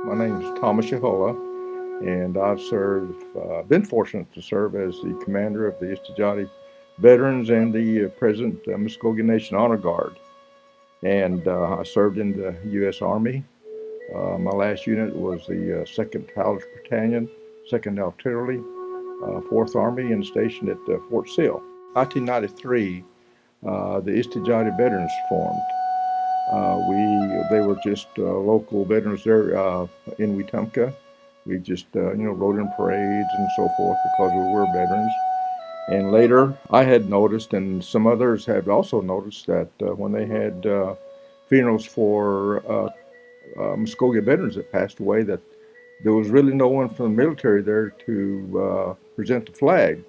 My name is Thomas Yahola, and been fortunate to serve as the commander of the Istijati Veterans and the President Mvskoke Nation Honor Guard. And I served in the U.S. Army. My last unit was the 2nd Howitzer Battalion, 2nd Artillery, 4th Army, and stationed at Fort Sill. 1993, the Istijati Veterans formed. They were just local veterans there in Wetumpka. We just rode in parades and so forth because we were veterans. And later, I had noticed, and some others have also noticed, that when they had funerals for Muskogee veterans that passed away, that there was really no one from the military there to present the flag.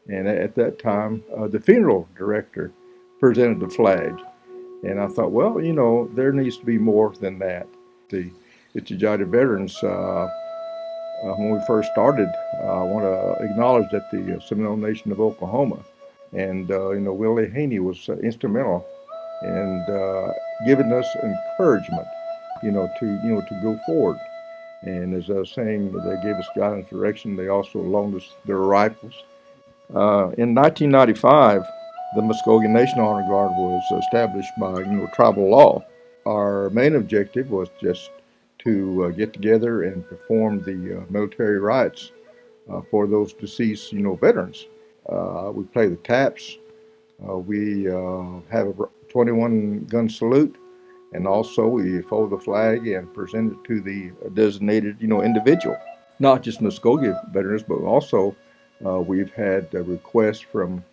And at that time, the funeral director presented the flag. And I thought, well, there needs to be more than that. The Itijati veterans, when we first started, I want to acknowledge that the Seminole Nation of Oklahoma and, Willie Haney was instrumental in giving us encouragement, to go forward. And as I was saying, they gave us guidance, direction. They also loaned us their rifles. In 1995, the Mvskoke Nation Honor Guard was established by tribal law. Our main objective was just to get together and perform the military rites for those deceased veterans. We play the taps. We have a 21 gun salute, and also we fold the flag and present it to the designated individual. Not just Mvskoke veterans, but also we've had requests from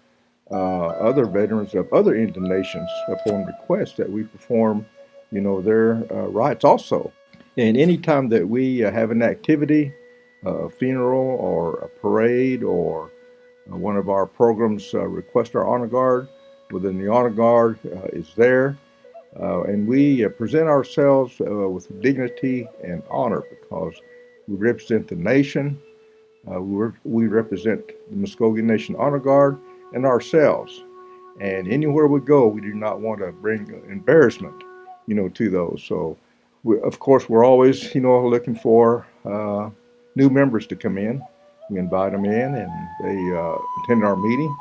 other veterans of other Indian nations upon request that we perform, their rites also. And anytime that we have an activity, a funeral or a parade or one of our programs request our honor guard, within the honor guard is there. And we present ourselves with dignity and honor because we represent the nation. We represent the Mvskoke Nation Honor Guard and ourselves. And anywhere we go, we do not want to bring embarrassment, to those. So, of course, we're always, looking for new members to come in. We invite them in, and they attend our meeting,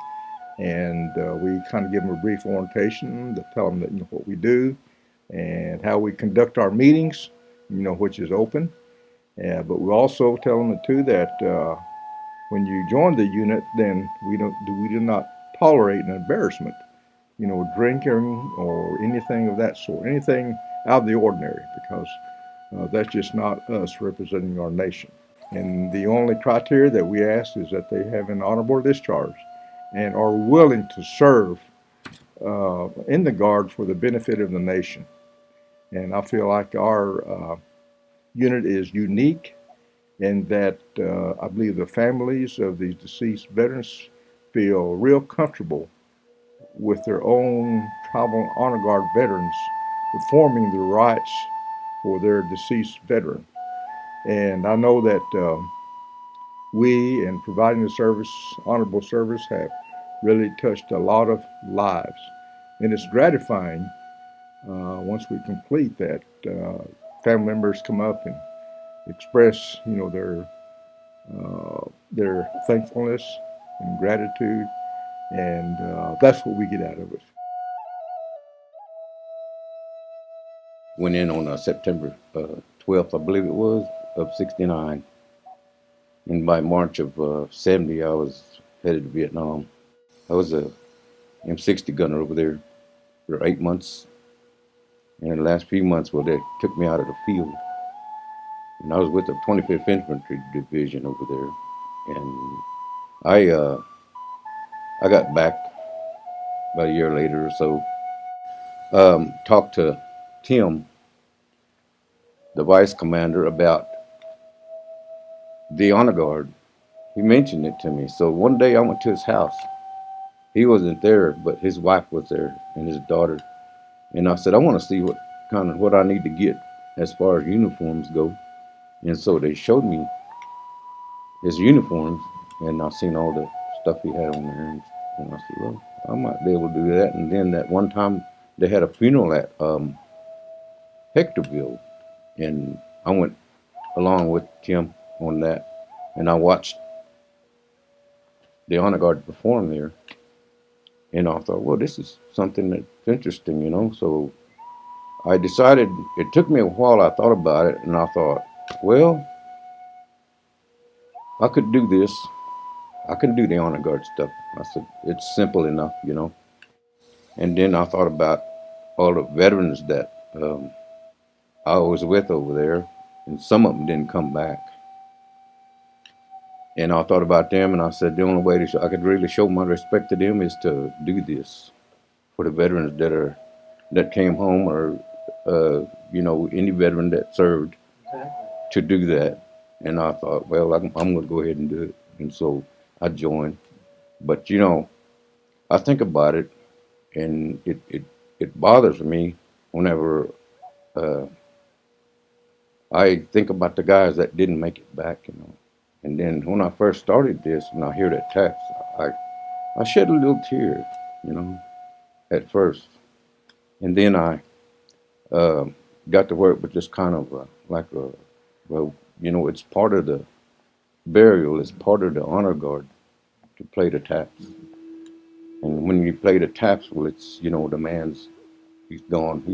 and we kind of give them a brief orientation to tell them that what we do and how we conduct our meetings, which is open. But we also tell them too that when you join the unit, then we do not tolerate an embarrassment, drinking or anything of that sort, anything out of the ordinary, because that's just not us representing our nation. And the only criteria that we ask is that they have an honorable discharge and are willing to serve in the Guard for the benefit of the nation. And I feel like our unit is unique in that I believe the families of these deceased veterans feel real comfortable with their own tribal honor guard veterans performing the rites for their deceased veteran. And I know that we, in providing the service, honorable service, have really touched a lot of lives. And it's gratifying once we complete that. Family members come up and express, their thankfulness and gratitude, and that's what we get out of it. Went in on September 12th, I believe it was, of '69. And by March of '70, I was headed to Vietnam. I was a M60 gunner over there for 8 months. And the last few months, well, they took me out of the field. And I was with the 25th Infantry Division over there. And I got back about a year later or so. Talked to Tim, the vice commander, about the honor guard. He mentioned it to me. So one day I went to his house. He wasn't there, but his wife was there and his daughter. And I said, I want to see what I need to get as far as uniforms go. And so they showed me his uniforms, and I seen all the stuff he had on there. And I said, well, I might be able to do that. And then that one time they had a funeral at Hectorville, and I went along with Tim on that, and I watched the honor guard perform there, and I thought, well, this is something that's interesting, you know. So I decided. It took me a while. I thought about it, and I thought, well, I could do this. I can do the honor guard stuff. I said, it's simple enough, you know. And then I thought about all the veterans that I was with over there, and some of them didn't come back. And I thought about them, and I said the only way I could really show my respect to them is to do this for the veterans that came home, or you know, any veteran that served, to do that. And I thought, well, I'm going to go ahead and do it, and so I joined. But you know, I think about it, and it bothers me whenever uh, I think about the guys that didn't make it back, you know. And then when I first started this, and I hear that text, I I shed a little tear, you know, at first, and then I uh, got to work with just kind of like a, well, you know, it's part of the burial, it's part of the honor guard to play the taps. And when you play the taps, well, it's, you know, the man's, he's gone,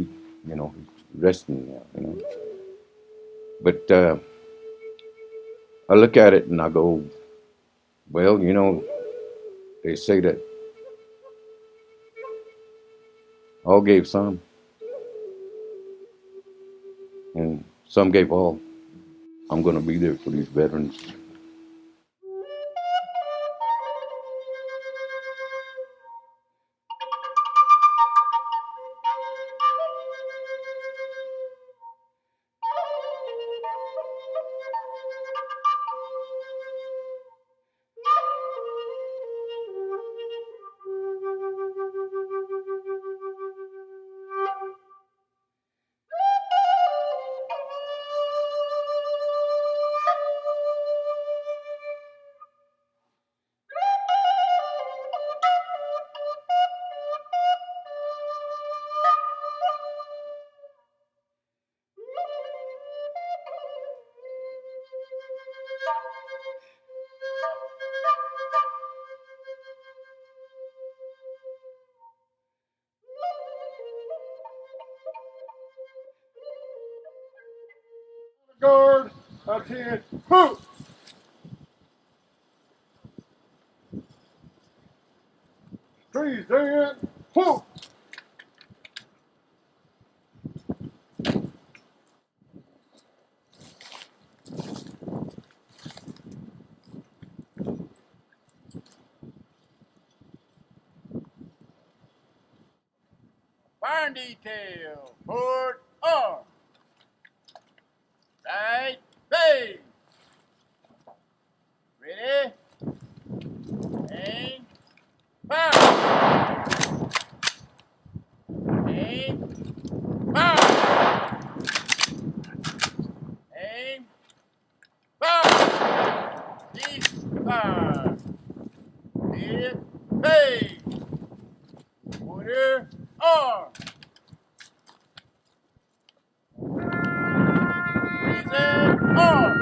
you know, he's resting now, you know. But I look at it and I go, well, you know, they say that all gave some, and some gave all. I'm going to be there for these veterans. Guard, attend, who? Trees in, who? Fire detail, port arm, right base. Ready? Aim, fire. Aim, fire. Aim, fire. Cease fire. Hit base. Order arm. Present arm.